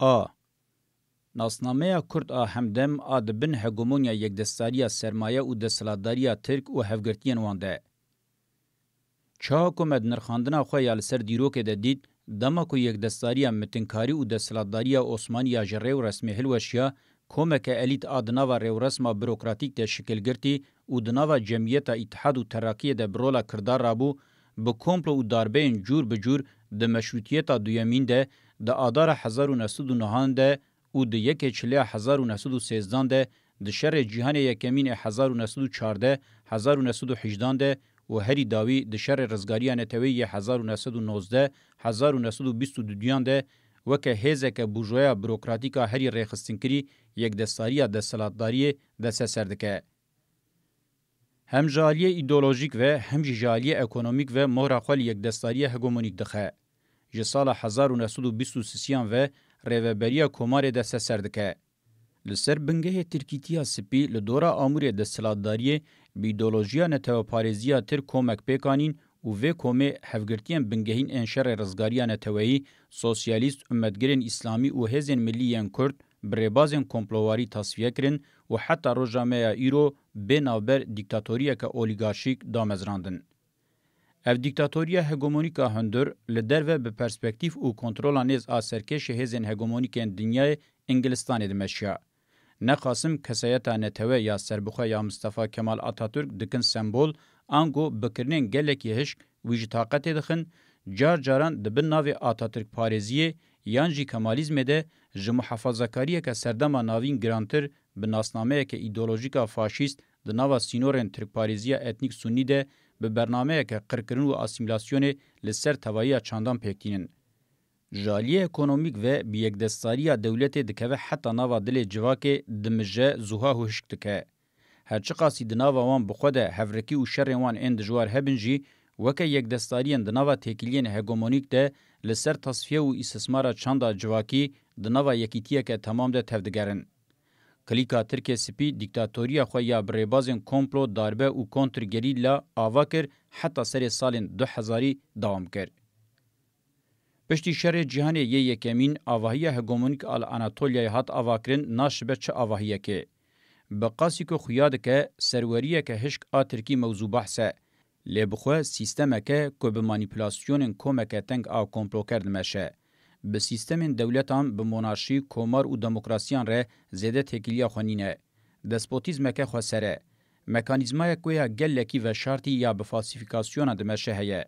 A. ناسنامه کرد همدم آدبن هگمونیا یکدستاری سرمایه و دستلاتداری ترک و هفگرتین وانده. چه حکومت نرخاندنا خواه یا لسر دیروکه ده دید دما کو یکدستاری متنکاری و دستلاتداری عثمانی جره و رسمی هلوشیا کومک الیت آدناوا ریو رسما بروکراتیک ده شکلگرتی و دناوا جمعیت اتحاد و ترقیه ده برولا کردار رابو به کومپلو و داربین جور بجور ده مشروطیت دویمین ده ده آدار 1909 ده و ده یک چلیه 1913 ده ده شر جیهان یکمین 1914 1918 ده و هری داوی د شر رزګاری نتوی 1919 1922 ده وکه هزکه بورژویا بروکراتیکا هری رخصتنکری یک دستاری د سلطداری د سردکه هم جالیه ایدئولوژیک و هم جالیه اکونومیک و مهرخوال یک دستاری هگمونیک دخه ج سال 1923 و ریوبریا کومار د سردکه لسر بنگه ترکیتیا سپی لدورا آمور د سلطداری بیدولوژیا نتو پاریزیا تر کومک پیکانین و و کومه هفگرتین بنگهین انشر رزگاریا نتوی سوسیالیست امتگرین اسلامی و هزین ملیین کرد بربازین کمپلواری تصفیه کرن و حتی روجامه ایرو بنابر دیکتاتوریه که اولیگارشیک دامزراندن. اف دیکتاتوریا هگمونیکا هندر لدر و به پرسپکتیف و کنترولا نیز آسرکش هزین هگمونیکین دنیای انگلستان دمشیا. نقاسم کسایتا نتوه یا سربخوا یا مصطفی کمال آتاتورک دکن سمبول آنگو بکرنین گلک یهشک ویج طاقت دخن جار جاران دبن ناوی آتاتورک پارێزیه یان جی کمالیزم ده جه محافظه‌کاریه که سردما ناوین گرانتر به ناسنامه که ایدئولوژیکا فاشیست د ناوا سینورن ترک پاریزیا اتنیک سنی ده به برنامه که قرکرن و اسیمیلاسیون لسر توایی چاندان پکتینن. جالیه اکونومیک و بیگدستاری دولت دکوه حتی ناوا دل جواک دمجه زوها هشک دکه. هرچه قاسی دناوا وان بخود هفرکی و شر وان اند جوار هبنجی وکه یگدستاریان دناوا تکیلین هگمونیک ده لسر تصفیه و استثمار چاندا جواکی دناوا یکیتیه که تمام ده تفدگرن. کلیکا ترکیه سپی دیکتاتوریا خواه یا بریبازین کمپلو داربه و کنترگریلا آوا کر حتی سر سالین 2000 دوام کرد. پشتی شر جهان یکمین آواهی هگمونیک آل آناتولیای هات آواکرین ناشبه چه آواهیه که. بقاسی که خویاد که سروریه که هشک آترکی موضوع بحثه. لبخواه سیستمه که به مانیپولاسیون کومکه تنگ آو کمپلو کرد مشه. به سیستم دولتان به مونارشی، کومار و دموکراسیان ره زیده تکیلیا خوانینه. دسپوتیزمه که خواه مکانیزمای کویا گلکی و شرطی یا به فالسیفیکاسیون دمشه هیه.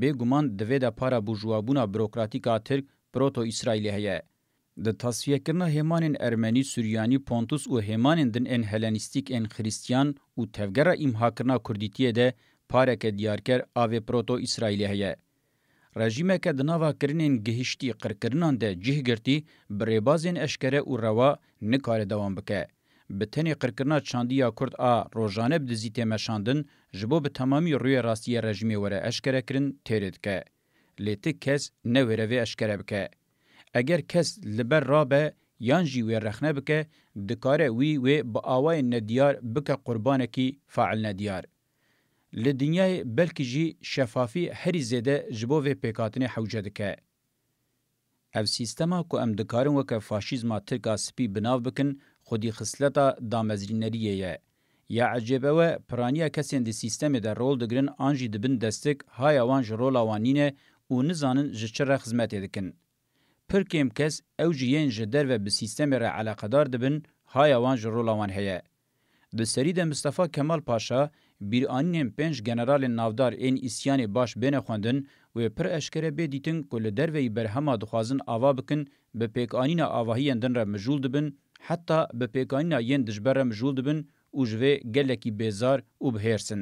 بگمان دویده پارا بورژوابونا بروکراتیکا ترک پروتو اسرائیلی هیه. د تصفیه کرنا همان ارمنی سوریانی پونتوس و همان دن ان هلنیستیک ان خریستیان و تفگر امها کرنا کردیتیه ده پارک دیارکر آوه پروتو اسرائیلی هیه. رژیمه که دناوا کرنین گهشتی قرکرنان ده جه گرتی بریبازین اشکره و روا نکار دوام بکه. به تنی قرکرنا چاندیا کرد روزانه بدزیته مشاندن جبو به تمامی روی راستی رژیمه وره اشکره کرن تیرد که. لیتی کس نوره وی اشکره بکه. اگر کس لبر رابه یانجی وی رخنه بکه دکاره وی با آوای ندیار بکه قربانه کی فاعل ندیار. لدنیای بلکی جی شفافی هری زیده جبو وی پیکاتنی حوجه دکه. او سیستما که ام دکارن وکه فاشیزما ترکا سپی بناو بکن خودی خصلتا دامزرینریه یه. یا عجبه و پرانیا کسین دی سیستم در رول دگرن آنجی دبن دستک های وانج رولا وانینه و نزانن جچر خدمت دکن. پر کم کس او جیین جدر و به سیستم را علاقه دار دبن های وانج رولا وان هیه. د سری د مصطفی کمال پاشا بیرانین پنج جنرال نافدار این اسیان باش بین خوندن و پر اشکره به دیتن کل دروی برهما دخوازن آوا بکن به پیکانین آواهی اندن را مجول دبن حتی به پیکانین ین دجبر مجول دبن او جوه گلکی بیزار او بهرسن.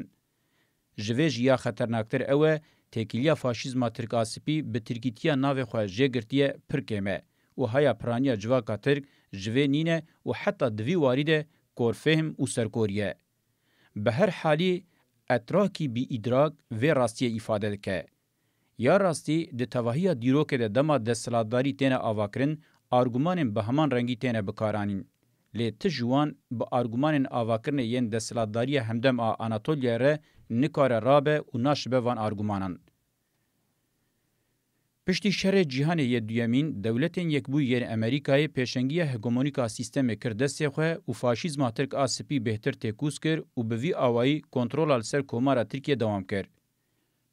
جوه جیا خطرناکتر اوه تکیلیا فاشیزما ترک آسپی به ترکیتیا ناو خواه جگرتیه پرکمه و هیا پرانیا جواکا ترک جوه نینه و حتی دوی واریده کورفهم و سرکوریه. به هر حالی اتراکی بی ادراک و راستی ifade که. یا راستی ده تواهی دیروک ده دما دستلاتداری تینه آواکرن آرگومان به همان رنگی تینه بکارانین. لی تجوان با آرگومان آواکرن ین دستلاتداری همدم آناتولیا ره نکار رابه و ناشبه وان آرگومانان. پشتی شر جهانی یدیمین دولتین یکبو یر امریکای پیشنگی هگمونیکا سیستم کردست خو او فاشیزم ترک آسپی بهتر تکوس کر او به وی اوایی کنترل سر کومارا ترکیه دوام کر.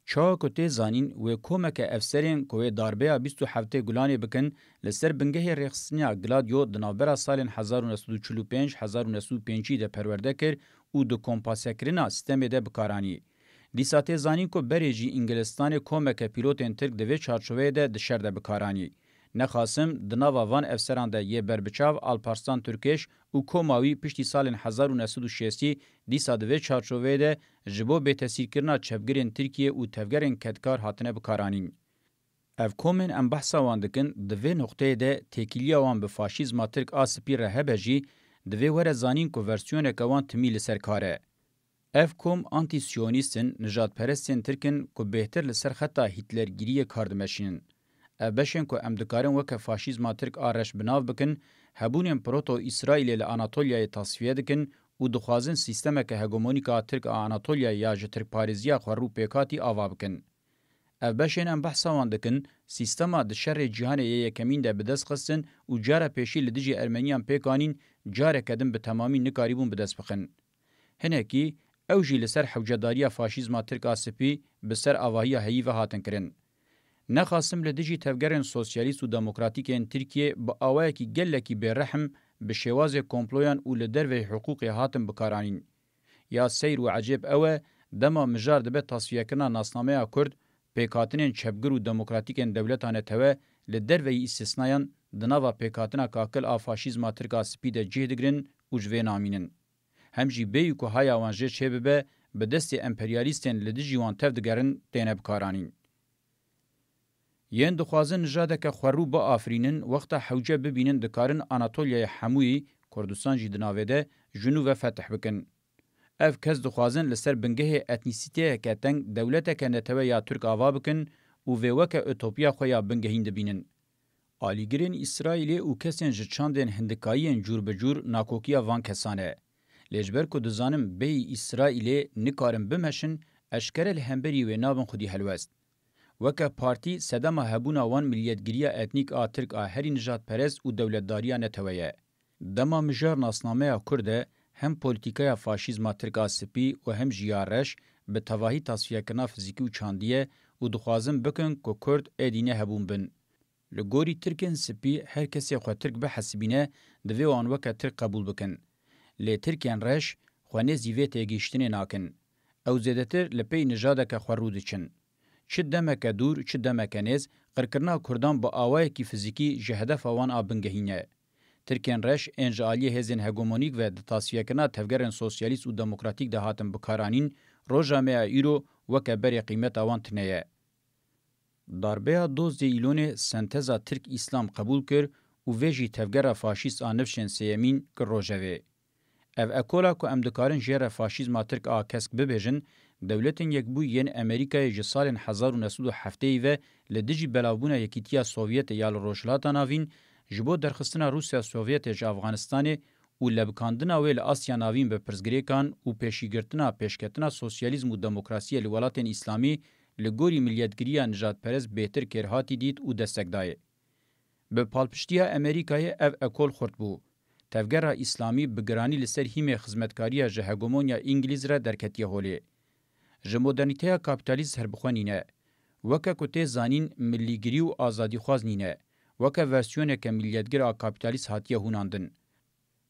چا کوته زانین و کومک افسرین کوی داربه 27 گلانی بکن لسر بنگه رخصنیا گلادیو دنابرا سالن 1945 1905 ده پرورده کر او دو کمپاسکرنا سیستم ده بکارانی. دیساته زانین کو بریجی انگلستان کومک پیلوتین ترک دوی چارچوبه ده دشرده بکارانی. نخاسم دناوا وان افسران ده یه بربچاو آلپارستان ترکش او کوماوی پشتی سالن 1960 دیسا دوی چارچوبه ده جبو به تسیر کرنا چپگرین ترکیه او تفگرین کدکار هاتنه بکارانین. اف کومن ام بحثا واندکن دوی نقطه ده تکیلیا وان به فاشیزما ترک آسپی رهبه جی دوی وره زانین کو ورسیون کوان تمیل سرکاره. اف کوم آنتی سیونیستن نجات پرستین ترکن کو بهتر لسر خطا هیتلرگیری کاردمشین. بشن کو امدکارن وک فاشیزما ترک آرش بناو بکن هبونین پروتو اسرائیل ل آناتولیای تصفیه دکن او دخوازن سیستم که هگمونیکا ترک آناتولیا یا ترک پاریزیا خورو پیکاتی آوا بکن. بشن ام بحثا واندکن سیستما د شر جهان یکمین ده بدست خستن او جاره پیشی لدیجی ارمنیان پیکانین جاره کدن به تمامی نکاریبون بدست بخن. هنکی اوجی لسر حوجداریا فاشیزما ترک آسپی بسر آواهی هیو هاتن کرن. نخاسم لدیجی تفگرن سوسیالیست و دموکراتیکین ترکیه با آوائکی گلکی برحم به شواز کمپلویان او لدر و حقوق هاتم بکارانین. یا سیر و عجب اوه دما مجار دبه تصفیه کنا ناسنامه کرد پیکاتنین چپگر و دموکراتیکین دولتانه توه لدر و استثنایان دناوا پیکاتنا کاکل آفاشیزما ترکا سپید جهدگرن و جوه نامینن. همجی بیو که های آوانجه چه ببه به دست امپریالیستین لدیجی وان تفدگرن دینه بکارانین. ین دخوازن نجاده که خورو با آفرینن وقتا حوجه ببینن دکارن آناتولیای حموی کردستان جی دناویده جنوب و فتح بکن. اف کس دخوازن لسر بنگه اتنیسیته که تنگ دولته که نتوه یا ترک آوا بکن و ویوکه اتوپیا خویا بنگهین دبینن. آلیگرین اسرائیلی او کسین جچاندین هندکایین جور بجور ناکوکیا وان کسانه. لیجبر که دزانم بی اسرائیلی نکارن بمشن اشکره لحنبری و نابن خودی حلوست. وکه پارتی سدما هبونا وان ملیتگیریا اتنیک آ ترک آ هری نجات پرست و دولتداریا نتویه. دما مجار ناسنامه کرده هم پولیتیکای فاشیزما ترک آسپی و هم جیارش به تواهی تصفیه کنا فیزیکی و چاندیه و دخوازم بکن که کرد ایدینه هبون بن. لگوری ترکن سپی هر کسی خو ترک به حسبینه دوی وان وکه ترک قبول بکن. لی ترکین رش خوانه زیوه تیگیشتنی ناکن. او زیدتر لپی نجاده که خورو چن. چه دمک دور چه دمک نیز قرکرنا کردان با آوای کی فیزیکی جهدف وان آبنگهینه. ترکین رش انجالی هزین هگمونیک و تصفیه کنا تفگرن سوسیالیست و دموکراتیک ده هاتن بکارانین روژامه ایرو وکه بری قیمت آوان تنیه. داربه 12 ایلون سنتزا ترک اسلام قبول کر و ویجی تفگر فاشیست آنفشن سیمین کر روژوه. او اکولا که امدکارن جیر فاشیزما ترک آکسک ببیجن دولتین یک بو ین امریکای جسالن 1907 و لدیجی بلاوبونا یکیتیا سوویت یال روشلاتا ناوین جبو درخستنا روسیا سوویت ج افغانستان و لبکاندنا ویل آسیا ناوین به پرزگریکان و پیشیگرتنا پیشکتنا سوسیالیزم و دموکراسی لولاتین اسلامی لگوری ملیتگیریا نجات پرز بهتر کرهاتی دید و دستک دایه. به پالپشتیا امریکای او اکول خورد بو. تفگر اسلامی بگرانی لسر هیم خدمتکاری جه هگمونیا انگلیز را درکتیه هولی. جه مدرنیته کابیتالیست هر بخوانینه. وکه کته زانین ملیگری و آزادی خواز نینه. وکه ورسیونه که ملیتگر کابیتالیست هاتیه هوناندن.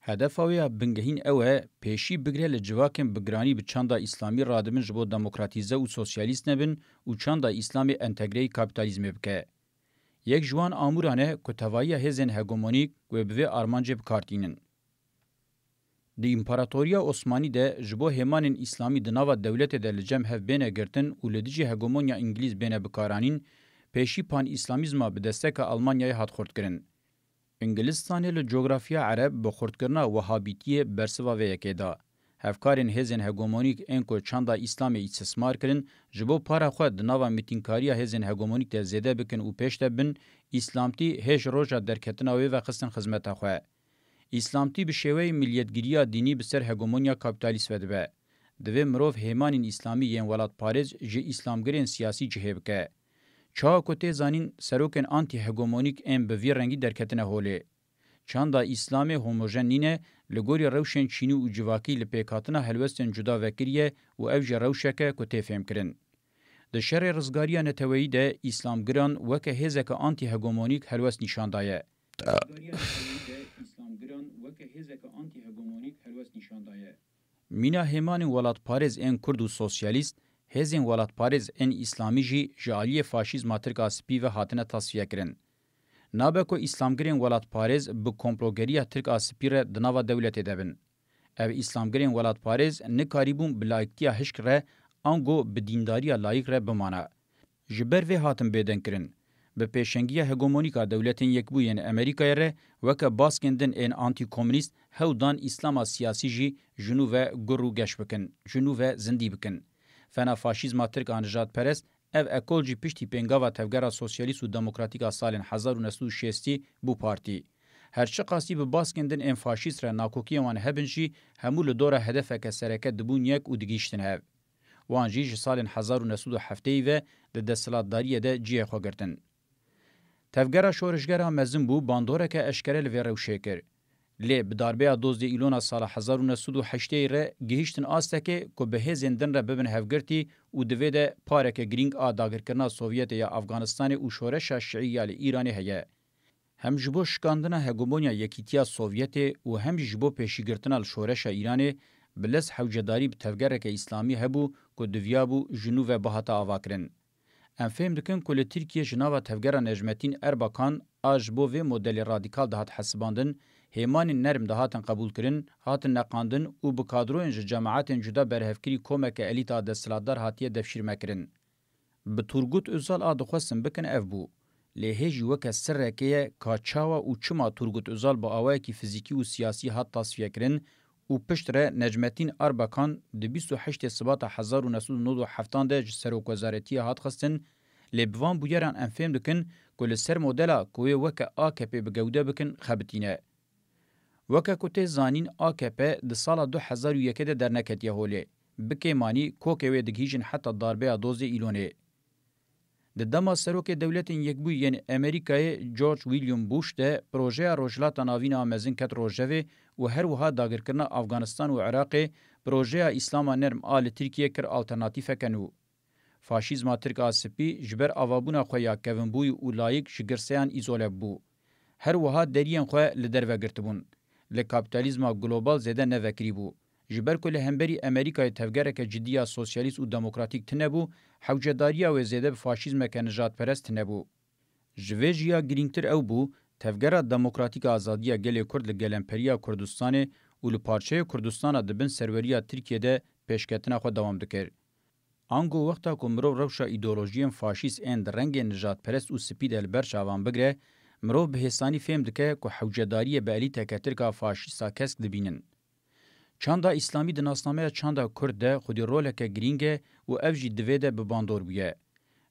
هدف اویا بنگهین اوه پیشی بگره لجواکن بگرانی به چاندا اسلامی رادمن جبو دموکراتیزه و سوسیالیست نبن و چاندا اسلامی انتگری کابیتالیزم بکه. یک جوان آمورانه که توایی هزین هگمونیک و به آرمانجه بکارتینن. دی امپراتوریا عثمانی ده جبو همان اسلامی دناوا دولت ده لجم هف بینه گرتن و لدیجی هگمونیا انگلیز بینه بکارانین پیشی پان اسلامیزما به دستک آلمانیای هات خورد کرن. انگلستانی لجوگرافیا عرب بخورد کرنا وهابیتی برسوا و یکیدا. هفکارین هزین هگمونیک انکو چاندا اسلامی استثمار کرن جبو پارا خود دناوا میتینکاریا هزین هگمونیک ده زیده بکن و پیشته بن اسلامتی هش روژا درکتناوی و خستن خدمتا خواه. اسلامتی به شیوه ملیتگیریا دینی بسر هگمونیا کابیتالیست ودبه. دوی مروف هیمانین اسلامی ین ولات پاریز جه اسلامگرین سیاسی جهه بکه. چا کوته زانین سروکن آنتی هگمونیک ام به وی رنگی درکتنه هوله. چاندا اسلام هوموژن نینه لګوري روشن چینی او جواکی لپیکاتنه هلوستن جدا وکریه او اوج روشکه کوته فهم کرن. د شر رزګاریا نتوی د اسلام ګران وکه هزکه آنتی هگمونیک هلوست نشاندایه. مینا همان ولات پاریز ان کرد و سوسیالیست هزین ولات پاریز ان اسلامی جی جالی فاشیزم ترک سپی و هاتنه تصفیه کرن. نابه کو اسلامگرین ولات پاریز به کمپلوگریه ترک سپیر دناوا دولت دبن. او اسلامگرین ولات پاریز نکاریبون بلایکتیا هشک ره انگو به دینداری لایق ره بمانه. جبر و هاتم بیدن کرن. به پیشنگی هگمونیکا دولتین یکبوین امریکای ره وکه باسکندن این آنتی کمونیست هودان اسلام سیاسی جی جنو و گرو گش بکن، جنو و زندی بکن. فنا فاشیزم ترک آنجات پرست ev ekolji piştî pêngava tevgera sosyalîst û demokratîk a salên 1960 bû partî. Herçi qasî bi baskendin ên faşîst re nakokiyên wan hebin jî hemû li dora hedefeke sereke dibûn yek û digîştin hev. Wan jî ji salên 1970 ve di desthilatdariyê de ciyê xwe girtin. Tevgera şoreşgera mezin bû bandoreke eşkere li vê rewşê kir. Lê bi darbeya 12 îlona sala 1980 re gihîştin asteke ku bi hêzên din re bibin hevgirtî û divê de pareke girîng a dagirkirina Sovyetê ya Afganistanê û şoreşa şiî ya li Îranê heye. Hem ji bo şikandina hegemonya yekîtiya Sovyetê û hem ji bo pêşîgirtina li şoreşa Îranê bi les hewcedarî bi tevgereke îslamî hebû ku divyabû ji nû ve bihata avakirin. Em fêm dikin ku li Tirkiye ji nava tevgera Necmetîn Erbakan a ji bo vê modelê radîkal dihat hesibandin هیمانین نرم دهاتن قبول کرن، هاتن نقاندن و به کادروین جماعتین جدا برهفکری کومک الیتا دستلادار هاتیه دفشیر مکرن. به تورگوت ازال آدخواستن بکن اف بو. لهجی وک سرکیه کاچاوا و چما تورگوت ازال با آوای کی فیزیکی و سیاسی هات تصفیه کرن و پشتره نجمتین اربکان د 28 سبات 1997 ده سروک وزارتی هات خستن لبوان بویران انفهم دکن کل سر مدل کوی وک AKP بگوده بکن خبتینه. وکه کوته زانین AKP د سال 2001 ده درنکتیه هوله بکه مانی کوکوی دگیجن حتی ضربه 12 ایلونه د دما سروک دولتین یکبو یعنی امریکای جورج ویلیام بوش ده پروژه روجلات ناوین آمزین کت روجوی و هر وها داگرکرنا افغانستان و عراق پروژه اسلام نرم آل ترکیه کر آلترناتیف کنو فاشیزم ترک آسپی جبر آوابونا خویا کوین بوی و لایک شگرسیان ایزوله بو هر وها درین خو لدر وگرتبون ل کاپیتالیزم گلوبال زده نه وکری بو جبر کل همبری امریکای تفگره که جدیا سوسیالیست و دموکراتیک تنبو حوجداریا و زده فاشیزم که نجات پرست تنبو جویجیا گرینگتر او بو تفگره دموکراتیک آزادیا گل کرد لگل امپریا کردستان و لپارچه کردستان دبن سروریا ترکیه ده پیشکتنا خود دوام دکر آنگو وقتا کمرو روشا ایدولوژیم فاشیست اند رنگ نجات پرست و سپید البر شاوان بگره مرو به حسانی فهم دکه که حوجداری به الی تکترکا فاشیستا کسک دبینن. چاندا اسلامی دناسنامه چاندا کرده خودی رولک گرینگه و افجی دویده به باندور بیه.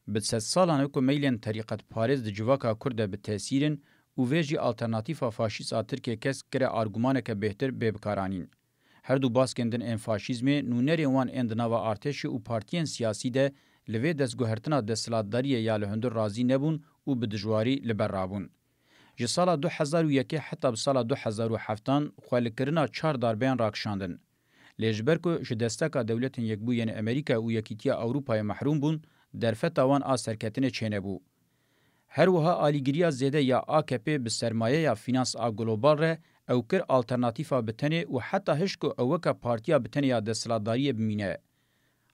به 3 سالانه که میلین طریقت پارز د جواکا کرده به تاثیرن و ویجی آلترناتیفا فاشیستا ترکیه کسک کره آرگومانه که بهتر به بکارانین. هر دو باسکندن این فاشیزمی نونری وان اندناوا ارتش و پارتیین سیاسی ده لوی دستگوهرتنا دستلاتداری یا لهندر رازی نبون و به دجواری لبرابون. جه سال 2001 حتی به سال 2007 خوالکرنا 4 داربیان راکشاندن. لیجبر که جدستکا دولتین یکبو یعنی امریکا و یکیتیا اوروپای محروم بون در فتاوان آسرکتن چینه بو. هر وها آلیگریا زیده یا AKP به سرمایه یا فینانس گلوبال ره او کر آلترناتیفا بتنه و حتی هشکو اوکا پارتیا بتنه یا دستلاتداری بمینه.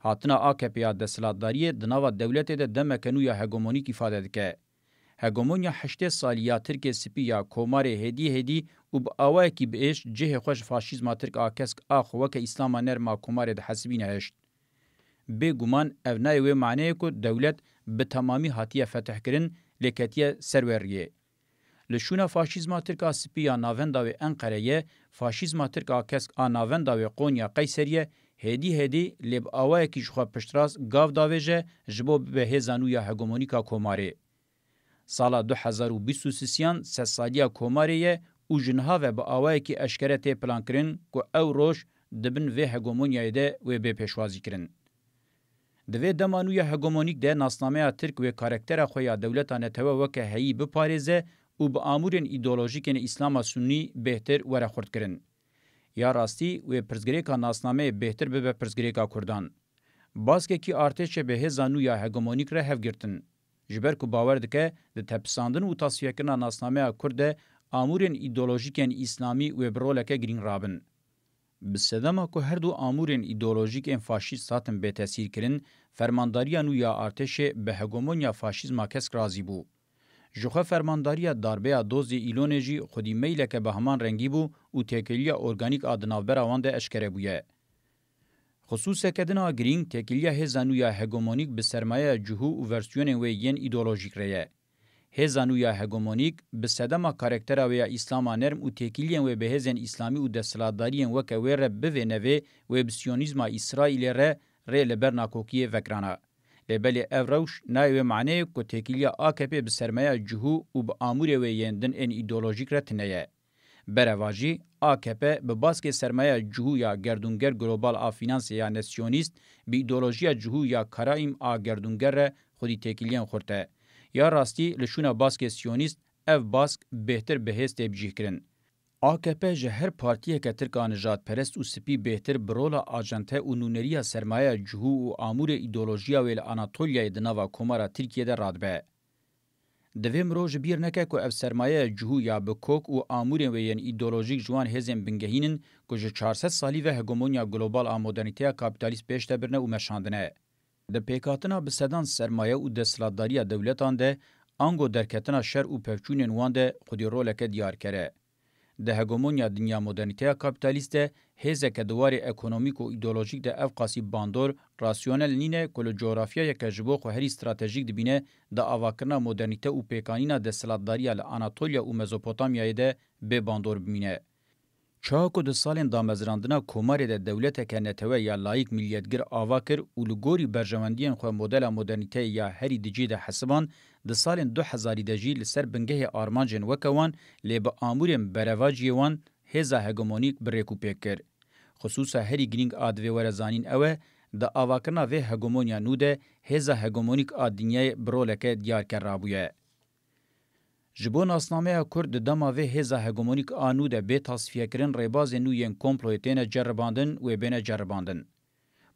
هاتنا AKP یا دستلاتداری دناوا دولت ده دمکنو یا هگمونیک ifade دکه. هگمونیا 8 سالیا ترک سپی یا کومار هدی و با آوای کی بیش جه خوش فاشیزم ترک آکسک آخ وک اسلام نرما کومار ده حسبین هشت. به گمان اونای و معنی کو دولت به تمامی هاتیه فتح کرن لکتیه سروریه. لشونا فاشیزم ترک سپی یا ناوندا و انقره فاشیزم ترک آکسک ناوندا و قونیا قیصریه هدی لب آوای کی خو پشتراس گاو داوجه جبو به هزانو یا هگمونیکا کوماره. سال 2023 سه سالیا کوماریه او جنها و با آوای کی اشکره تی پلان کرن کو او روش دبن و هگمونیای ده و به پیشوازی کرن. دوی دمانویا هگمونیک ده ناسنامه ترک و کاراکتر خویا دولتانه تو وک هی بپاريزه او به امورن ایدئولوژیکن اسلام سنی بهتر وره خورد کرن. یا راستی و پرزګریکا ناسنامه بهتر به پرزګریکا کردان. باسکه کی ارتش به هزانویا هگمونیک ره هفگرتن. جبر کو باور دکه د تپساندن او تصفیه کنا ناسنامه کرده امورن ایدئولوژیکن اسلامی و برولکه گرین رابن. بسدما کو هر دو امورن ایدئولوژیکن فاشیست ساتن به تاثیر کرن فرمانداری نویا ارتش به هگمونیا فاشیزم کس رازی بو. جوخه فرمانداری داربه دوزی ایلونجی خودی میله که به همان رنگی بو او تکیلیا ارگانیک آدناوبر آوانده اشکره بویه. خصوصا کدنا گرینگ تکیلیا هزانویا هگمونیک به سرمایه جهو و ورسیون و ین ایدئولوژیک ریه. هزانویا هگمونیک به صدما کاراکتر و اسلاما نرم و تکیلین و به هزن اسلامی و دستلاداریین و که وره بوینوه و بسیونیزم اسرائیل ره لبرناکوکیه وکرانا. لبلی اوروش نایو معنی کو تکیلیا AKP به سرمایه جهو و به آموره و یندن این ایدئولوژیک را تنیه. برواجی AKP به باسک سرمایه جهو یا گردونگر گلوبال آفینانس یا نسیونیست به ایدئولوژیا جهو یا کرایم گردونگر خودی تکیلیان خورده. یا راستی لشونه باسک سیونیست اف باسک بهتر بهست بجیه کرن. AKP جهر پارتیه که ترکا نجات پرست و سپی بهتر برولا آجنته و نونریا سرمایه جهو و آمور ایدولوژیا ویل آناتولیا دناوا کمارا ترکیه ده رادبه. دویم روژ بیر نکه که اف سرمایه جهو یا بکوک و آمور وین ایدولوژیک جوان هزم بنگهینن که جه 400 سالی و هگمونیا گلوبال آمودرنیتیا کابیتالیست پیشته برنه و مشاندنه. ده پیکاتنا بسدان سرمایه و دستلاتداری دولتان ده آنگو درکتنا شر و پفچونین وان ده خودی رولکه دیار کره. ده هگمونیا دنیا مدرنیته کاپیتالیست هزه که دوار اکونومیک و ایدئولوژیک ده افقاسی باندور راسیونل نینه کل جغرافیا یک جبو خو هری استراتژیک دبینه ده آواکرنا مدرنیته و پیکانینا ده سلطداریا لاناتولیا و مزوپوتامیا ده به باندور بمینه. چاکو ده سالین دامزراندنا کوماری ده دولت که نتوه یا لایک ملیتگر آواکر و لگوری برجواندین خو مدل مدرنیته یا هری دجی ده حسبان ده سالین 2000 دجی لسر بنگه آرمانجن وکوان لی با آموریم برواجی وان هزا هگمونیک بریکو پیکر. خصوصا هری گرینگ آدوی ورزانین اوه ده آواکرنا وی هگمونیا نو ده هزا هگمونیک آدینیای برولکه دیار کر رابویه. جبو ناسنامه کرد دما و هزا هگمونیک آنو ده به تصفیه کرن ریباز نوین کمپلویتین جرباندن و بین جرباندن.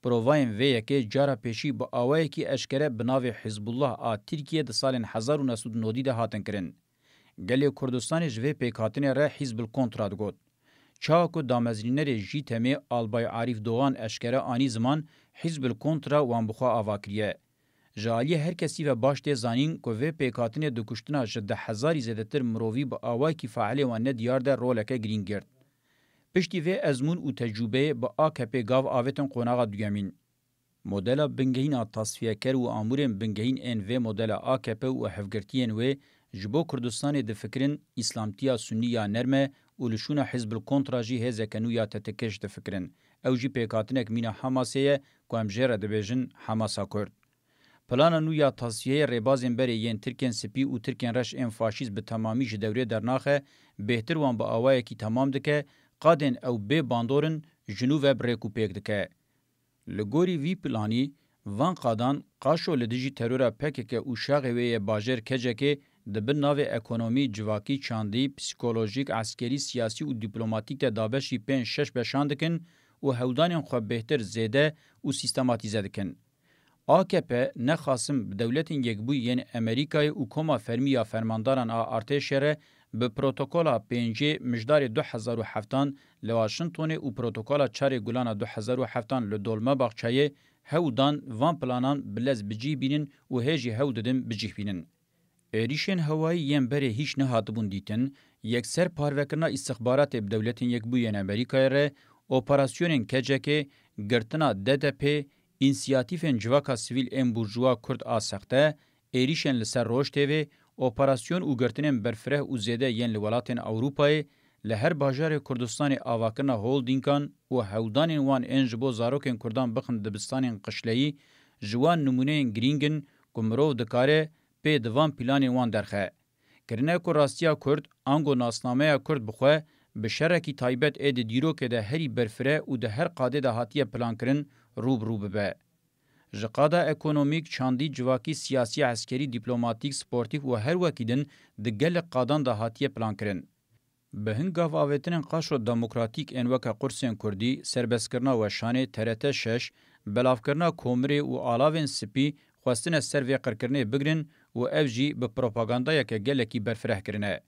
پروواین و یکی جارا پیشی با آوائی که اشکره بناو حزب الله آ ترکیه ده سال 1990 ده هاتن کرن. گلی کردستان جوه پیکاتین را حزب الکنتراد گود. چاکو دامزرینر جی تمی آلبای عارف دوان اشکره آنی زمان حزب الکنترا وان بخوا آواکریه. جالی هر کسی و باشته زانین که و پیکاتین دو کشتنا جده هزاری زدتر مرووی با آوائی که فعلی وان دیار ده رولکه گرین گرد. پشتی و ازمون و تجربه با AKP گاو آویتن قوناغا دوگمین. مدل بنگهین تصفیه کر و آمورین بنگهین این و مدل AKP و حفگرتین و جبو کردستان ده فکرین اسلامتیا سنی یا نرمه و لشون حزب الکنتراجی هزه کنو یا تتکش ده فکرین. او جی پیکاتنک مینا حماسیه که امجره ده بیجن حماسا کرد. پلان نو یا تصفیه ریبازین بری ین ترکین سپی و ترکین رش این فاشیز به تمامیش دوره درناخه بهتر وان با آوائه کی تمام دکه قادن او به باندورن جنوب بریکو پیک دکه. لگوری وی پلانی وان قادان قاشو لدیجی ترورا پکه او شاقوی باجر کجه که دبن ناو اکونومی جواکی چاندی پسیکولوژیک عسکری سیاسی و دیپلوماتیک دابشی 5-6 بشاندکن و هودانین خو بهتر زیده و سیستماتیزه دکن. AKP نخاسم دولتین یکبوی ین امریکای و کما فرمی یا فرمانداران ارتشره به پروتوکولا 5 مجدار 2007 لواشنطن و پروتوکولا 4 گولان 2007 لدولما باغچای هودان وان پلانان بلز بجی بینن و هجی هوددن بجی بینن. ایریشن هوایی یم بره هیچ نهاتبون دیتن یکسر پاروکرنا استخبارات دولتین یکبوی ین امریکای ره اپراسیونین کجه که گرتنا DDP İnisiyatifen civaka sivil en burjuva Kurd asakte, erişen lser roşte ve operasyon u gertinin berfreh u zede yen li welatên Avrupayê li her bajarê Kurdistanê avakirina holdingan û hewdanên wan ên ji bo zarokên Kurdan bixin dibistanên qişleyî ji wan numuneyên girîngin ku mirov dikare pê di van planên wan derxe. Kirine ku rastiya Kurd, ango nasnameya Kurd bixwe bi şerekî taybet ê di dîrokê de herî berfireh û di her qadê de hatiye plankirin rûbirû bibe. جقادا اکونومیک چاندی جواکی سیاسی عسکری دیپلوماتیک سپورتیف و هر وکیدن دگل قادان دا هاتیه پلان کرن. به هنگاو آویتنین قاشو دموکراتیک انوکا قرسین کردی سربسکرنا و شانه TRT 6 بلافکرنا کومری و آلاوین سپی خواستن سروی قرکرنه بگرن و اف جی به پروپاگاندایا که گلکی برفره کرنه.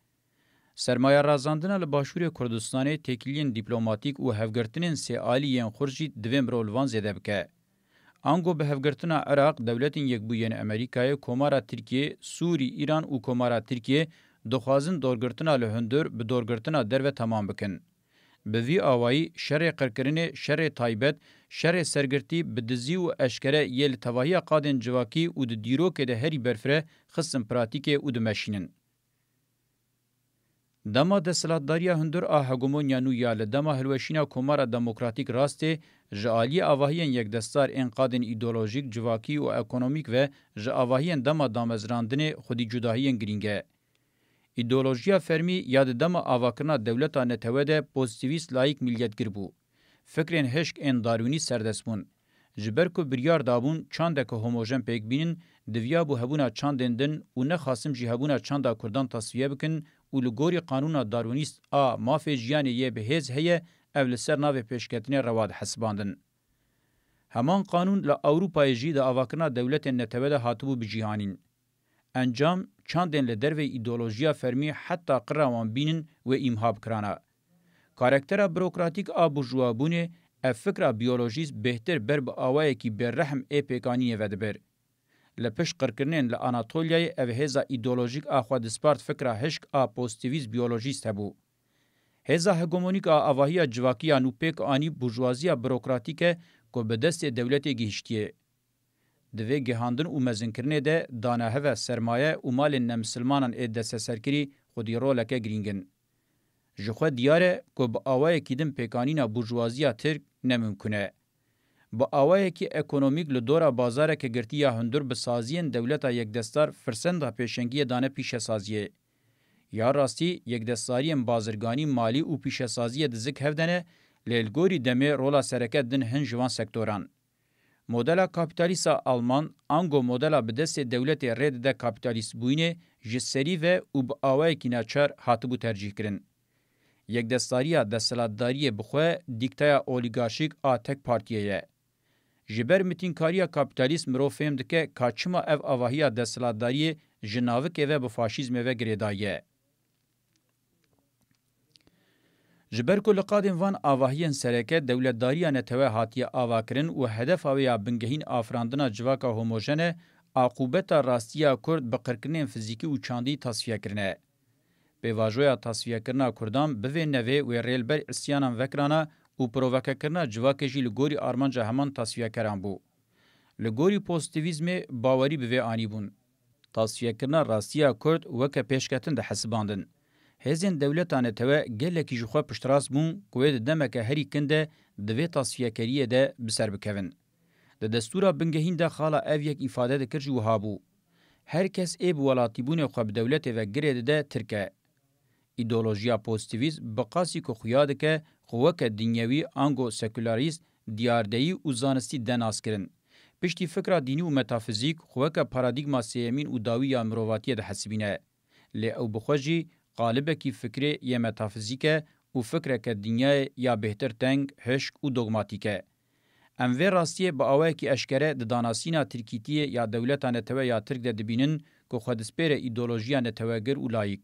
سرمایه رازاندنا لباشور کردستان تکیلین دیپلوماتیک و هفگرتنین سیالیین خورجی دویم رولوان زیده بکه. آنگو به هفگرتنا عراق دولتین یکبوین امریکای کومارا ترکیه، سوری، ایران و کومارا ترکیه دخوازن دورگرتنا لهندر به دورگرتنا درو تمام بکن. به وی آوایی شر قرکرین، شر تایبت، شر سرگرتی بدزی و اشکره یل تواهی قادن جواکی و د دیرو که ده هری برفره خصم پراتیکه و دمشینن. دما دسلاتداریا هندر هگمونیا نویا لدما هلوشینا کومارا دموکراتیک راسته جالی آواهین یک دستار انقادن ایدئولوژیک جواکی و اکونومیک و جاواهین دما دامزراندن خودی جداهین گرینگه. ایدئولوژیا فرمی یاد دما آواکرنا دولتا نتوده پوزیتیویست لایک ملیتگر بو. فکرین هشک ان داروینی سردسمون. جبرکو بریار دابون چاندک هوموژن پیک بینن دویا بو هبونا چاندندن و نخاسم جی هبونا چاندا کردان تصفیه بکن و لگوری قانون دارونیست مافی جیانی یه بهز هیه اول سر ناو پیشکتنی رواد حسباندن. همان قانون لأوروپای جی دا آواکرنا دولت نتوده هاتبو بجیهانین. انجام چاندن لدر و ایدولوژیا فرمی حتی قروان بینن و امهاب کرانا. کارکتر بروکراتیک بورژوابونه افکر بیولوژیست بهتر بر با آوائه کی بر رحم پیکانی ودبر. لپش قرکرنین لاناتولیای او هزا ایدولوژیک خود سپارت فکر هشک پوزیتیویز بیولوژیست هبو. هزا هگمونیک آواهی جواکی نوپیک آنی بورژوازی بروکراتیک که به دست دولت گیشتیه. دوی گهاندن و مزنکرنه ده دانه و سرمایه و مال نمسلمانان دست سرکری خودی رولکه گرینگن. جخوا دیاره که با آوائه کیدن پیکانینا بورژوازی ترک نممکنه. با آوائه کی اکونومیک لدورا بازاره که گرتیا هندور بسازین دولتا یک دستار فرسنده پیشنگی دانه پیش سازیه. یا راستی یک دستاری بازرگانی مالی و پیش سازیه دزک هفدنه لیلگوری دمه رولا سرکت دن هنجوان سکتوران. مدل کاپیتالیستا آلمان انگو مدل به دست دولت رد ده کاپیتالیست بوینه جسری و با آوائه کی ناچار هاتبو ترجیح کرن. یک دستاریه دستلاتداری بخواه دیکتایا اولیگارشیک تک پارتیه. جبر متینکاریا کاپیتالیست مرو فهم دکه کاچما او آواهیا دستلاتداری جناوک و بفاشیزم و گریدایه. جبر کل قادم وان آواهین سرکه دولتداری نتوه هاتیه آواکرن و هدف آویا بنگهین آفراندنا جواکا هوموژنه عقوبت راستیا کرد بقرکنین فیزیکی و چاندی تصفیه کرنه. به واژویا تصفیه کرنا کردان به نوی و ریلبر اسیانان وکرانا و پرووکه کرنا جواکه جی لگوری آرمانجا همان تصفیه کران بو. لگوری پوزیتیویزم باوری به آنی بون. تصفیه کرنا راستیا کرد وکه پیشکتن ده حسباندن. هزین دولتانه توه گلکی جخوا پشتراس بون کوید دمکه هری کنده دوی تصفیه کریه ده بسر بکوین. ده دستورا بنگهین ده خالا او یک ifade ده کرج و هابو. هر کس ای بولاتی بونه خواب دولت و گرید ده ترکه. ایدئولوژیا پوزیتیویست بقاسی که خویاده که خوک دنیوی آنگو سکولاریست دیاردهی و زانستی دناس کرن. پشتی فکر دینی و متافیزیک خوک پارادیگما سیمین و داوی امروواتی ده حسبینه. لی او بخوجی قالبه کی فکری یا متافیزیکه و فکر که دنیا یا بهتر تنگ هشک و دوگماتیکه. ام وی راستیه با آوه کی اشکره ده داناسینا ترکیتیه یا دولتا نتوه یا ترک ده دبینن که خودسپیر ایدئولوژیا نتوهگر و لایک.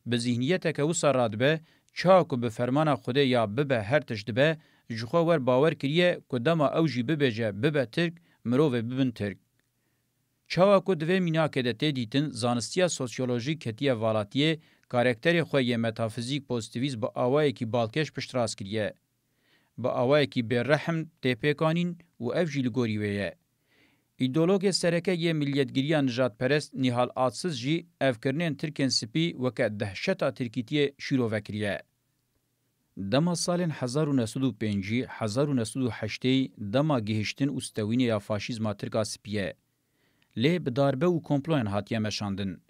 به ذهنیت که وصل راد به چاکو به فرمان خوده یا ببه هر تشت به جخوا ور باور کریه که دما اوجی ببجه ببه ترک مروه ببن ترک. چاکو دوی مینا که ده تیدیتن زانستیا سوسیولوژی کتیه والاتیه کارکتری خوی متافیزیک پوزیتیویز با آوائه کی بالکش پشتراس کریه. با آوائه کی برحم تیپیکانین و افجی لگوری ویه. ایدولوگ سرکه یه ملیتگیری نجات پرست نیحال آتسز جی افکرنین ترکن سپی وکه دهشتا ترکیتی شیرو وکریه. دما سالین 1905 1908 دما گهشتن استوین یا فاشیزما ترکا سپیه. لی بداربه و کمپلوین هاتیه مشاندن.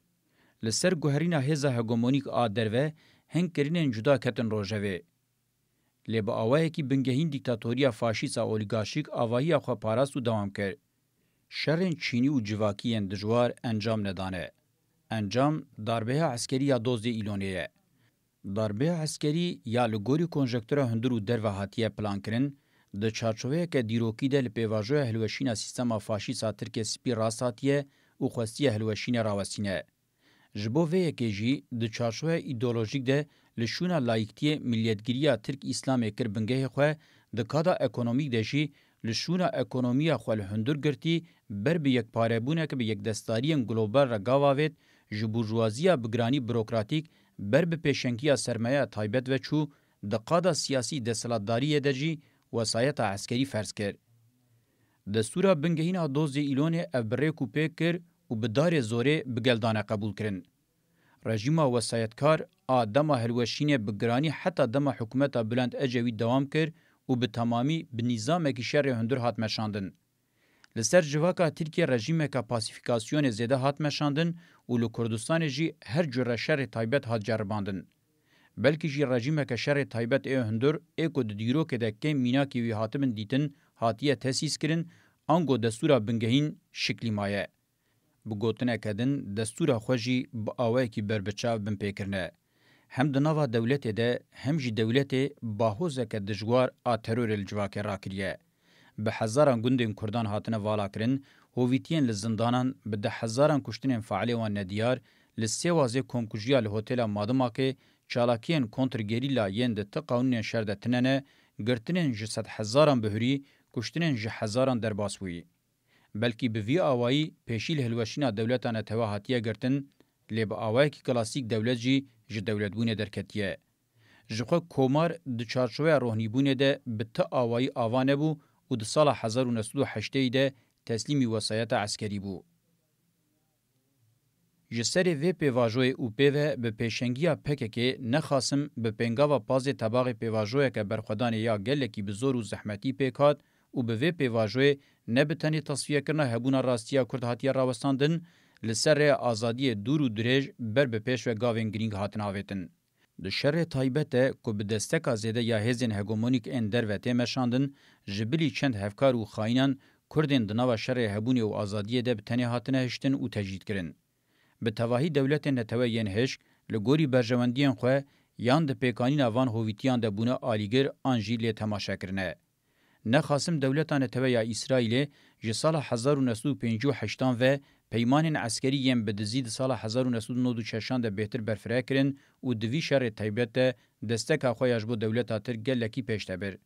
لسر گوهرینا هزا هگمونیک آدروه هنگ کرینین جدا کتن روژوه. لی با آوائه کی بنگهین دیکتاتوریا فاشیسا اولیگارشیک آواهی اخوا پاراست و دوام کرد. شرین چینی و جواکیین دجوار انجام ندانه. انجام darbe askeriya dozê îlonê ye. Darbe askerî ya li gorî konjektûra hundir û derve hatiye plankirin, di çarçoveyeke dîrokî de li pêvajoya hilweşîna sîstema faşîst a Tirkiye spî rast hatiye û xwestiye hilweşînê rawestîne. Ji bo vê yekê jî di çarçoveya îdeolojîk de li şûna layîktiyê milliyetgiriya Tirk Îslamê kir bingehê xwe, di kada ekonomîk de jî li şûna ekonomiya xwe li hundir girtî ber bi yekparebûneke bi yekdestariyên global re gavavêt, ji burjuwaziya bigranî bürokratîk ber bi pêşengiya sermayeya taybet ve çû, di qada siyasî desthilatdariyê de jî wesayeta eskerî ferz kir. Destûra bingehîna dozê îlonê ev bi rêk û pêk kir û bi darê zorê bi geldane qebûl kirin. Rejîma wesayetkar a dema hilweşînê bi giranî heta dema hikûmeta Bülent Ecevî dewam kir û bi temamî bi nîzamekî şerê hundir hat meşandin. Li ser civaka Tirkiye rejîmeka pasîfikasyonê zêde hat meşandin û li Kurdistanê jî her cure şerê taybet hat ceribandin. Belkî jî rejîmeke şerê taybet ê hundir ê ku di dîrokê de kêm mînakê wî hatibin dîtin hatiye tesîs kirin, ango destûra bingehîn şiklî maye. Bi gotineke din destûra xwe jî bi awayekî berbiçav bin pêkirine. Hem di nava dewletê de hem jî dewletê bahozeke dijwar a terorê li civakê rakiriye. Bi hezaran gundên Kurdan hatine valakirin, hovîtiyên li zindanan bi de hezaran kuştinên failê wan nediyar, li sê wazê komkujiya li hotela Madımakê, çalakiyên kontrgerîla yên di ti qanûnên şer de tinene, girtinên ji sed hezaran bihurî, kuştinên ji hezaran derbas bûyî. Belkî bi vî awayî pêşî li hilweşîna dewletan teva hatiye girtin, lê bi awayekî klasîk dewlet jî ji dewletbûnê derketiye. Ji xwe komar di çarçoveya rohnîbûnê de bi ti awayî ava nebû û di sala 1908 de teslîmî wesayeta eskerî bû. Ji serê vê pêvajoyê û pêve bi pêşengiya PKK nexasim bi pêngava pazê tebaxê pêvajoyeke berxwedanê ya gelekî bi zor û zehmetî pêk hat û bi vê pêvajoyê ne bi tenê tasfiyekirina hebûna rastiya Kurd hatiye rawestandin, li ser rêya azadiyê dûr û dirêj ber bi pêş ve gavên girîng hatin avêtin. Di şerê taybet de ku bi desteka zêde ya hêzên hegemonîk ên derve tê meşandin, ji bilî çend hevkar û xayînan Kurdên di nava şerê hebûnê û azadiyê de bi tenê hatine hiştin û tecîd kirin. Bi tevahî dewletên netewe yên hişk, li gorî berjewendiyên xwe yan di pêkanîna van hovîtiyan de bûne alîgir an jî lê temaşekirine. Nexasim dewleta netewe ya İsraîlê ji sala 1958 ve peymanên eskerî yên bi dizî di sala 1994 de bêhtir berfireh kirin û di vî şerê taybet de desteka xwe ya ji bo dewleta Tirk gelekî pêş debir.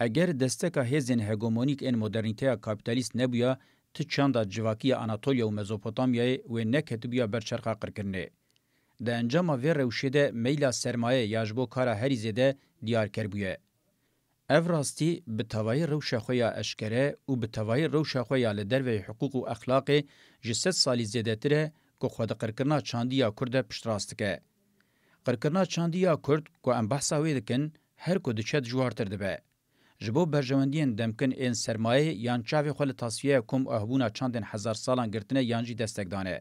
Eger desteka hêzên hegemonîk ên modernîteya kapitalîst nebûya, ti çanda civakiya Anatolya û Mezopotamyayê wê neketibûya ber çerxa qirkirinê. Di encama vê rewşê de meyla sermaye ya ji bo kara herî zêde diyarker bûye. Ev rastî bi tevahî rewşa xwe ya eşkere û bi tevahî rewşa xwe ya li derveyê hiqûq û exlaqê ji sed salî zêdetir e ku xwe di qirkirina çandiya Kurd de piştrast dike. Qirkirina çandiya Kurd ku em behsa wê dikin, her ku diçe dijwartir dibe. Ji bo berjewendiyên demkin ên sermayê yan çavê xwe li tasfiyeya kom û ahbûna çandên hezar salan girtine yan jî destek dane.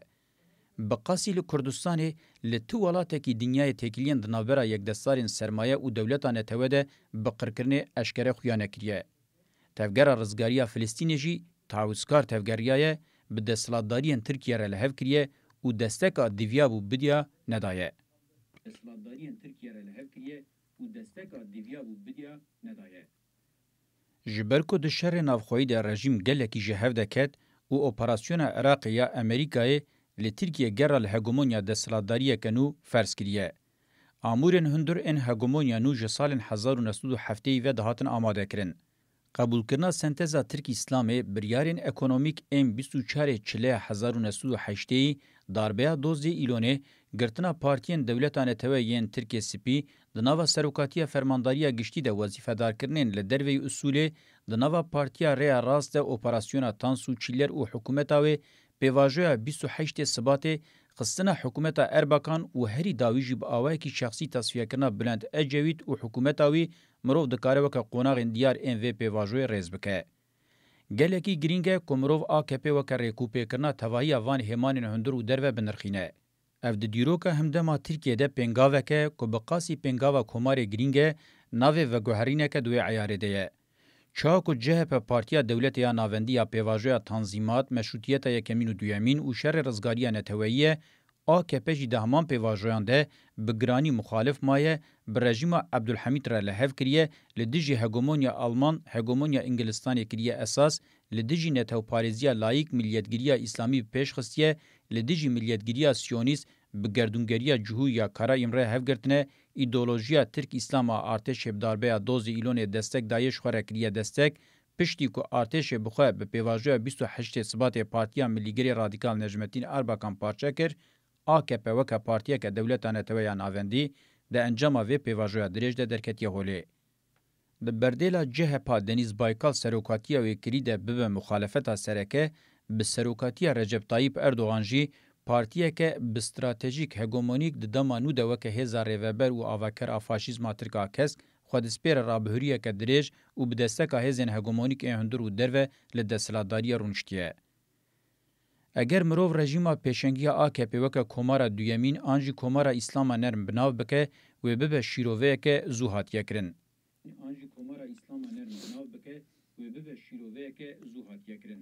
Bi qasî li Kurdistanê li ti welatekî dinyayê têkiliyên di navbera yekdestarên sermaye û dewleta netewe de bi qirkirinê eşkere xuya nekiriye. Tevgera rizgariya Filistînê jî tawîzkar tevgeriya ye, bi desthilatdariyên Tirkiye re li hev kiriye û desteka diviya bû bidiya nedaye. Desthilatdariyên Tirkiye re li hev kiriye û desteka diviya bû bidiya nedaye. Ji ber ku di şerê navxweyî de rejîm gelekî ji hev deket û operasyona Iraqê ya Amerîkayê li Tirkiye gera li hegemonya desthilatdariyeke nû ferz kiriye. Amûrên hundir ên hegemonya nû ji salên 1907 ve dihatin amadekirin. Qebûlkirina senteza Tirk Îslamê biryarên ekonomîk ên 24 çilê 1908 darbeya dozê îlonê girtina partiyên dewleta netewe yên Tirkiye Spî di nava serokatiya fermandariya giştî de wezîfedarkirinên li derveyî usulê di nava partiya Rêya Rast de operasyona Tansu Çîler û hikûmeta wê pêvajoya 28 Sibatê xistina hikûmeta Erbakan û herî dawî jî bi awayekî şexsî tasfiyekirina Bülent Ecevît û hikûmeta wî mirov dikare weke qonaxên diyar ên vê pêvajoyê rêz bike. Gelekî girîng e ku mirov AKP weke rêkûpêkirina tevahiya van hêmanên hundir û derve binirxîne. Ev di dîroka hemdema Tirkiyeyê pêngaveke ku bi qasî pêngava komarê girîng e navê veguherîneke di wê eyarê de ye. چاکو CHP پارتیا دولت یا ناوندی یا پیواژویا تنظیمات مشروطیت یکمین و دویمین و شر رزگاری نتویه AKP جی ده همان پیواژویان ده بگرانی مخالف مایه به رژیم عبدالحمید را لحف کریه لدیجی هگمونیا آلمان هگمونیا انگلستانی کریه اساس لدیجی نتو پاریزیا لایک ملیتگیریا اسلامی پیش خستیه لدیجی ملیتگیریا سیونیست بگردونگریا جهو یا کارا امره هفگرتنه ایدولوژیا ترک اسلام ارتش بداربه دوز ایلون دستک دایش خوره کریه دستک پشتی کو ارتش بخواه به پیواژویا 28 ثبات پارتیا ملیگری رادیکال نجمتین اربکان پارچه کر AKP وکا پارتیا که دولتانه تویان آوندی ده انجام وی پیواژویا دریج ده درکتی هولی. ده بردیلا CHP دنیز بایکال سروکاتیا وی کری ده ببه مخالفتا سرکه به سروکاتیا رجب طایب اردوغان جی پارتیا که به استراتژیک هگمونیک ده دمانو ده وکه هزار ریوبر و آوکر آفاشیزم ترکا کسک خود سپیر رابهوریه که دریج و به دستکا هزین هگمونیک اهندر و دروه لدسلاداری رونشتیه. اگر مروف رژیما پیشنگی AKP وکه کومارا دویمین آنجی کومارا اسلام نرم بناو بکه و ببه شیروه که زوهات یکرن. آنجی کومارا اسلام نرم بناو بکه و ببه شیروه که زوهات یکرن.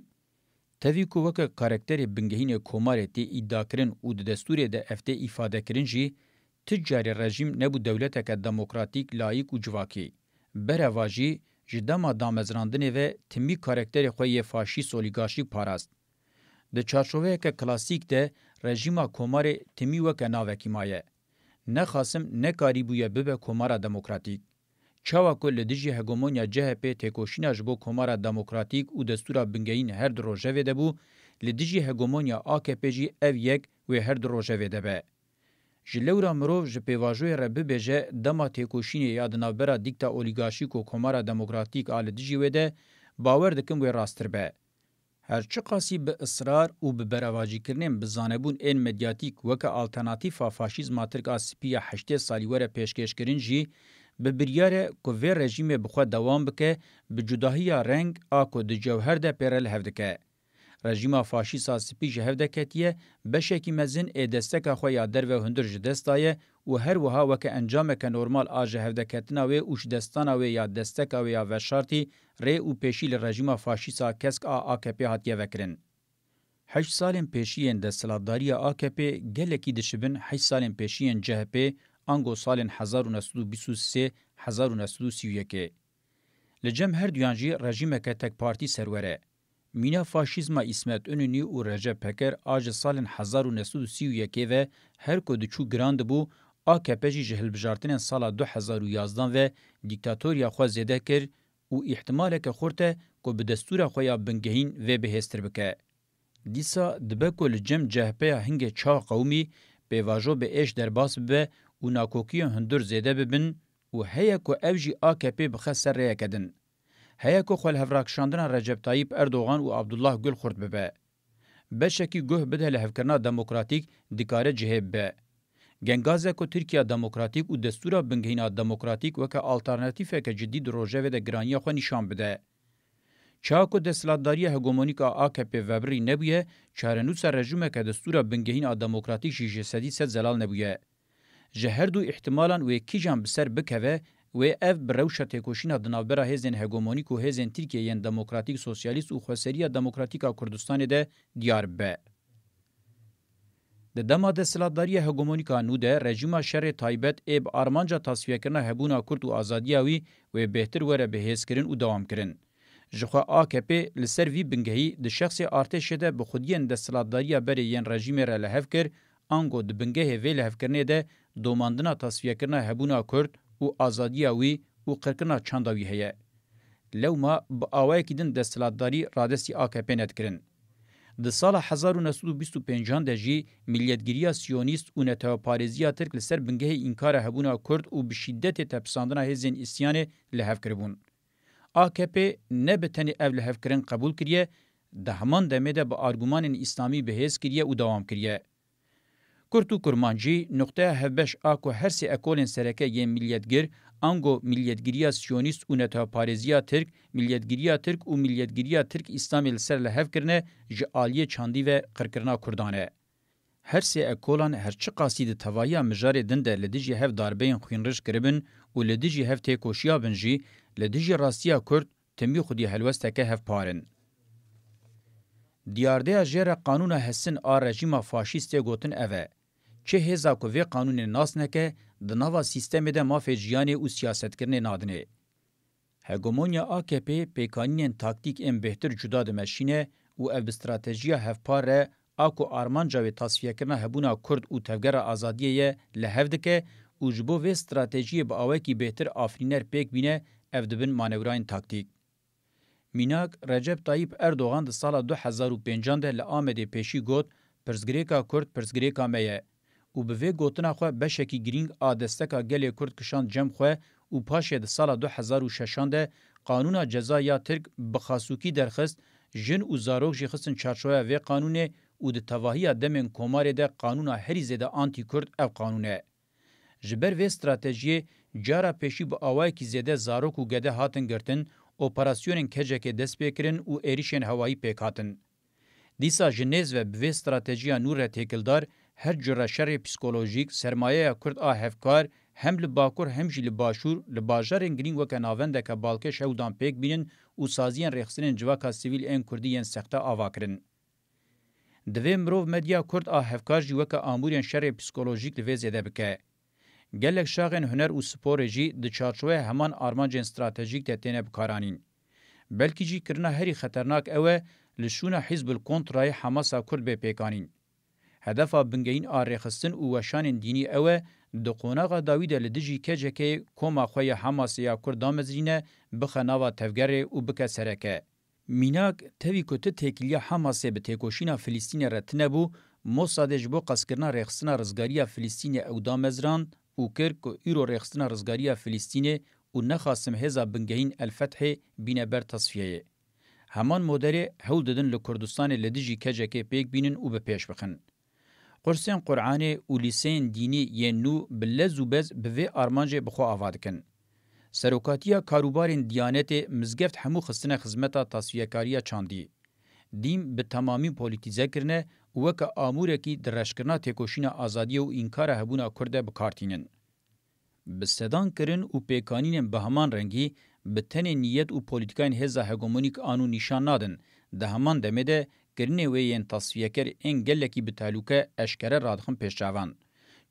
تاوی کو وکه کارکتر بنگهین کوماره تی ادعا کرن و دستور ده افته ifade کرن جی تجاری رژیم نبو دولت که دموکراتیک لایک و جواکی. برواجی جدما دامزراندنه و تمی کارکتر خوی فاشیست اولیگارشیک پاراست. د چارچوبه که کلاسیک ده رژیما کومار تمی و که ناوکی مایه. نه خاصم نه کاری بویه ببه کومارا دموکراتیک. چاوا کل دیجی هگمونیا CHP تکوشینا جبو کومارا دموکراتیک و دستورا بنگین هر دروژه ویده بو لدیجی هگمونیا AKP جی او یک و هر دروژه ویده به. جلورا مروف جپیواجوی ربه بیجه دما تکوشینی یادنابرا دیکتا اولیگارشیک و کومارا دموکراتیک آل دیجی ویده باور دکم و راستر به. هرچی قاسی به اصرار و به برواجی کرنیم بزانبون این مدیاتیک وکه آلترناتیفا فاشیزم ترک آسپیا 8 سالی وره پیشکش کرن جی به بریاره که وی رژیم بخواه دوام بکه به جداهی رنگ آکو ده جوهر ده پیرل هفدکه. رژیم فاشیست آسپی جهفده کتیه بشکی مزن دستک خواه یادر و هندر جدستایه و هر وها وکه انجام که نورمال آجه هفده کتنا و اوش دستانا و یا دستک و یا وشارتی ری او پیشی لرژیم فاشیستا کسک AKP هاتیه وکرن. 8 سالین پیشیین دستلاتداری AKP گلکی دشبن 8 سالین پیشیین CHP انگو سالین 1933-1931. لجم هر دیانجی رژیم که تک پارتی سروره. مینا فاشیزما اسمت önünü و رجب پکر آج سالین 1931 و هر کد چو گراند بو AKP جی جهل بجارتن سال 2011 و دیکتاتوریا خو زده کر و احتمال که خورته کو به دستور خویا بنگهین و بهستر بکه. دیسا دبکل جم CHP هنگ چا قومی به واجو به اش درباس به و ناکوکی هندر زده ببن و هيا کو اوجی AKP بخسر ریکدن. هيا کو خل هفراکشاندن رجب طایب اردوغان و عبدالله گل خورد ببه. بشکی گوه بده لحفکرنا دموکراتیک دیکاره جهب به. گنگازه کو ترکیه دموکراتیک و دستورا بنگهینا دموکراتیک وکه آلترناتیفه که جدید روژه و ده گرانی خو نشان بده. چاکو دستلاتداری هگمونیکا AKP وبری نبویه چارنوس رژیم که دستورا بنگهینا دموکراتیک جیجسدی ست زلال نبویه. جهر دو احتمالاً و کیجان بسر بکوه و اف بروشا تکوشینا دنابرا هزین هگمونیک و هزین ترکیه ین دموکراتیک سوسیالیست و خوصریه دموکراتیکا کردستان ده دیار به. د دما دستلاتداری هگمونیکا نو ده رژیم شر تایبت اب آرمانجا تصفیه کرنا هبونا کرد و آزادیاوی و بهتر وره بهز کرن و دوام کرن. جخوا AKP لسر وی بنگهی د شخص ارتش ده به خودین دستلاتداری بر ین رژیم را لحف کر انگو د بنگه وی لحف کرنه ده دوماندنا تصفیه کرنا هبونا کرد و آزادیاوی و قرکنا چانداوی هیه. لو ما با آوای کدن دستلاتداری رادستی AKP ند کرن. د سال 1925 ده جی ملیتگیریا سیونیست و نتوپارزیا ترک لسر بنگه انکار هبونا کرد و بشدت تپساندنا هزین اسیان لحف کربون. AKP نه بتنی اف لحف کرن قبول کریه ده همان دمه ده با آرگومان اسلامی بهز کریه و دوام کریه. کرتو کرمانجی نقطه هفبش آکو هر سی اکولین سرکه یم ملیتگیر انگو ملیتگیریا سیونیست و نتوپارزیا ترک ملیتگیریا ترک و ملیتگیریا ترک اسلامی لسر لحف کرنه جعالیه چاندی و قرکرنا کردانه. هر سی اکولان هرچی قاسید توایا مجار دنده لدیجی هف داربین خوینرش کربن و لدیجی هف تیکوشیا بنجی لدیجی راستیا کرد تمی خودی هلوستکه هف پارن. دیارده جره قانون حسن آ رژیم فاشیستی گوتن اوه. چه هزا که وی قانون ناس نکه دناوا سیستم ده مافی جیانه او سیاست کرنه نادنه. هگمونیا AKP پیکانین تاکتیک ام بهتر جدا دمشینه و اف استراتژیا هفپار اکو آرمانجا و تصفیه کرنا هبونا کرد و تفگر آزادیه لهفدکه و جبو و استراتژی با آوکی بهتر آفرینر پیک بینه اف دبن مانوراین تاکتیک. میناک رجب طایب اردوغان ده سال 2005 ده لآمده پیشی گوت پرزگریکا کرد پرزگریکا میه و به وی گوتنا خو بشکی گرینگ آدستکا گلی کرد کشان جم خو و پاشه ده سال 2006 ده قانون جزایا ترک بخاسوکی درخست جن و زاروک جی خستن چارچوه وی قانونه و ده تواهی دمن کوماره ده قانون هریزه ده آنتی کرد او قانونه. جبر وی استراتژی جارا پیشی با آوائی که زیده زاروک و گده هاتن گرتن اپراسیونن کجک دست بکرن و ایریشن هوایی پیکاتن. دیسا جنیز و به استراتژیا نور تکلدار هر جره شر پسیکولوژیک سرمایه کرد آهفکار هم لباکور هم جی لباشور لباجارن گرین وکه ناونده که بالکه شودان پیک بینن و سازیان رخصنن جواکا سیویل این کردیین سخته آواکرن. دوی مروف مدیا کرد آهفکار جی وکه آمورین شر پسیکولوژیک لوی زیده بکه. گلک شاغن هنر و سپور جی د چارچوه همان آرمانجن استراتژیک ته تنه بکارانین. بلکی جی کرنا هری خطرناک اوه لشونه حزب الکنترای حماسا کرد به پیکانین. هدفا بنگین آرخستن و وشان دینی اوه د قوناغ داوید لدجی کجکه کوما خوی حماس یا کرد مزرینه بخناوا تفگر او بک سرکه. میناک توی کته تکلیه حماس به تکوشینا فلسطین رتنبو موسادج بو قسکرنا رخصنا رزگاریا فلسطین او دامزران او کرد که ایرو رخصنا رزگاریا فلسطین او نخواستم هزا بنگهین الفتح بین بر تصفیه. همان مدره هول ددن لکردستان لدجی کجکه پیک بینن او به پیش بخن. قرسین قرآن و لیسین دینی ینو بلزو بز به آرمانج بخو آواد کن. سروکاتیا کاروبارین دیانت مزگفت همو خستنه خدمتا تصفیه‌کاریه چاندی. دیم به تمامی پولیتیزه کرنه وکه آموره کی درشکرنا تکوشینا آزادی و انکار هبونا کرده بکارتینن. بستدان کرن و پیکانین به همان رنگی به تن نیت و پولیتیکاین هزا هگمونیک آنو نشان نادن ده همان دمده کرنه وین تصفیه کر این گلکی به تعلقه اشکره رادخم پیشچاوان.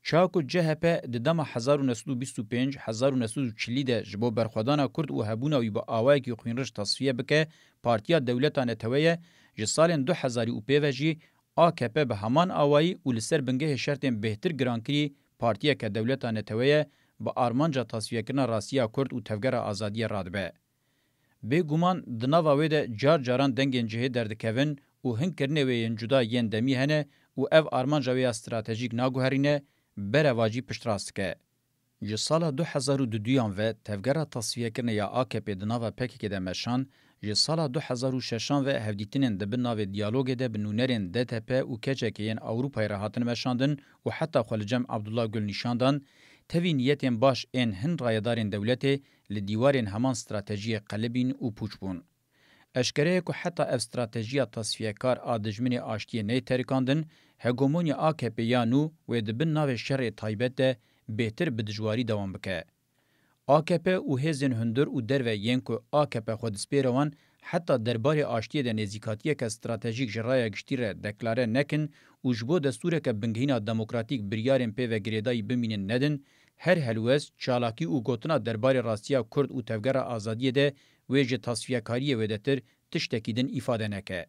چاکو جهپه د دم 1925 1940 ده جبو برخودانا کرد و هبونا وی با آوای کی خوینرش تصفیه بکه پارتیا دولتانه تویه ج سال 2005 AKP به همان آوایی و لسر بنگه شرطن بهتر گرانکری پارتیا که دولتانه تویه با آرمانجا تصفیه کرنا راسیا کرد و تفگر آزادی رادبه. به گمان دناوا ویده جار جاران دنگین جهه دردکوین و هنگ کرنه وین جدا ین دمی هنه و او آرمانجا وی استراتژیک ناگوهرینه بره واجی پشت راست که. جه سال 2022 و تفگر تصفیه کرنه یا AKP دناوا پکی که دمشان جه سال 2006 و هفدیتینن دبن ناو دیالوگ ده بنونرین DTP و کچکین اوروپای راحتن مشاندن و حتی خالجم عبدالله گل نشاندن توی نیتین باش این هن رایدارین دولتی لدیوارین همان استراتژی قلبین و پوچبون. اشکره که حتی استراتژی تصفیه کار آدجمین آشتی نی ترکاندن هگومونی AKP یانو و دبن ناو شر تایبت ده بهتر بدجواری دوام بکه. AKP و هزین هندر و در و ین که AKP خود سپیروان حتی درباره آشتی ده نزیکاتیه که استراتژیک جرای گشتیره دکلاره نکن و جبو دستوره که بنگهینا دموکراتیک بریارن پی و گریدایی بمینن ندن هر هلوز چالاکی و گوتنا درباره راستیا کرد و تفگر آزادی ده ویج تصفیه کاری ودتر تشتکیدن ifade نکه.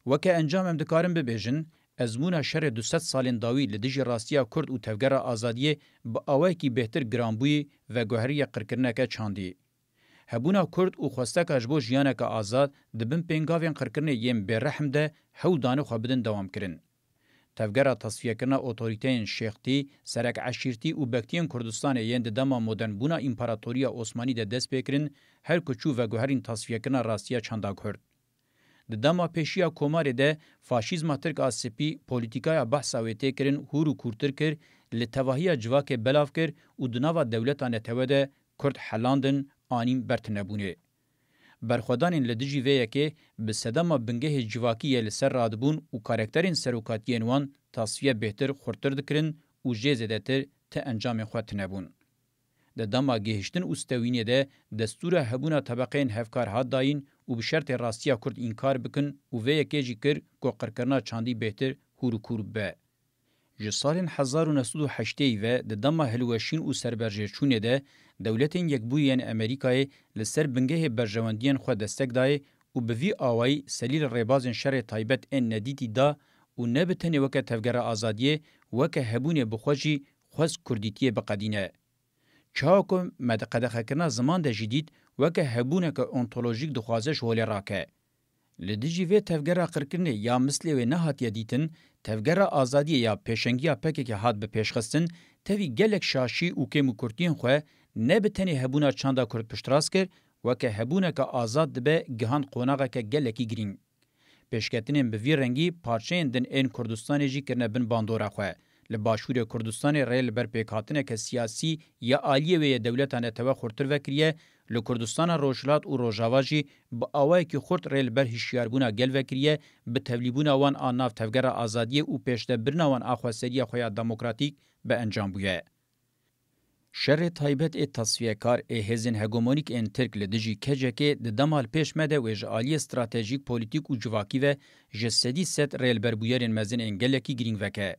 وکه انجام امدکارن ببیجن ازمونا شر 200 سالین داوی لدیج راستیا کرد و تفگر آزادی با آوائی کی بهتر گرانبوی و گوهری قرکرنکه چاندی. هبونا کرد و خواسته که جبو جیانک آزاد دبن پینگاوین قرکرنه یم برحم ده هول دانو خوابدن دوام کرن. تفگر تصفیه کرنا اوتوریتین شیختی، سرک عشیرتی و بکتین کردستان یند دما مدرن بونا امپراتوریا عثمانی ده دست بکرن هر کچو و گوهرین تصفیه کرنا راستیا چاندا کرد. د دما پیشیا کومار ده فاشیزم ترک اسپی پولیټیکا بحث او ته کرن هورو کورتر کر لتواهی جواک بلاف کر او دناوا دولتانه توده کرد حلاندن آنیم برتنبونه برخودان لدجی وی که به صدما بنگه جواکی لسر رادبون او کاراکترین سروکاتین وان تصفیه بهتر خورتر دکرن او جزدتر ته انجام خود نبون د دما گهشتن او ستوینه ده دستور هبونا طبقین هفکار هات داین او به شرط راستیا کرد انکار بکن او و یکیجی کر کو قرکرنا چاندی بهتر هورو کورب به. ji salên 1980 ve di dema hilweşîn û serberjêçûnê de dewletên Yekbûyên Amerîkayê li ser bingehê berjewendiyên xwe destek daye û bi vî awayî selîl rêbazên şerê taybet ên nedîtî da û ne bi tenê weke tevgera azadiyê weke hebûnê bi xwe jî xwez kurdîtiyê biqedîne. Çawa ku me di qedexekirina ziman de jî dît weke hebûneke ontolojîk dixwaze ji holê rake. Li dijî vê tevgera qirkirinê ya mislê wê nehatiye dîtin, tevgera azadiyê ya pêşengiya pekekê hat bi pêşxistin, tevî gelek şaşî û kêm û kurtiyên xwe ne bi tenê hebûna çanda Kurd piştras kir, weke hebûneke azad dibe gihan qonaxeke gelekî girîng. Pêşketinên bi vî rengî parçeyên din ên Kurdistanê jî kirine bin bandora xwe. Li başûrê Kurdistanê rê li ber pêkhatineke siyasî ya aliyê wê yê dewletan tewe xurtir vekiriye, li Kurdistana Rojhilat û Rojava jî bi awayekî xurt rê li ber hişyarbûna gel vekiriye, bi tevlîbûna wan a nav tevgera azadiyê û pêştebirina wan a xweseriya xwe ya demokratîk bi encam bûye. Şerê taybet ê tasfiyekar ê hêzên hegemonîk ên Tirk li dijî kecekê di demal pêş me de wê ji aliyê stratejîk, polîtîk û civakî ve ji sedî set rêlberbûyerên mezin ên gelekî girîng veke.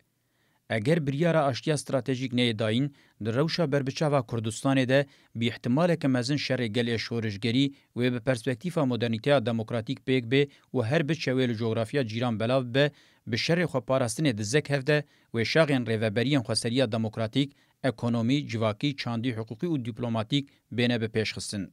Eger biryara aştiya stratejîk neyê dayîn, di rewşa berbiçava Kurdistanê de bi ihtimaleke mezin şerê gelê şorijgerî wê bi perspektîfa modernîteya demokratîk pêk bê û her biçe wê li coğrafya cîran belav be, bi şerê xwe parastinê dizek hevde wê şaxên rêveberiyên xweseriya demokratîk, ekonomî, civakî, çandî, hukukî û dîplomatîk bêne bi pêşxistin.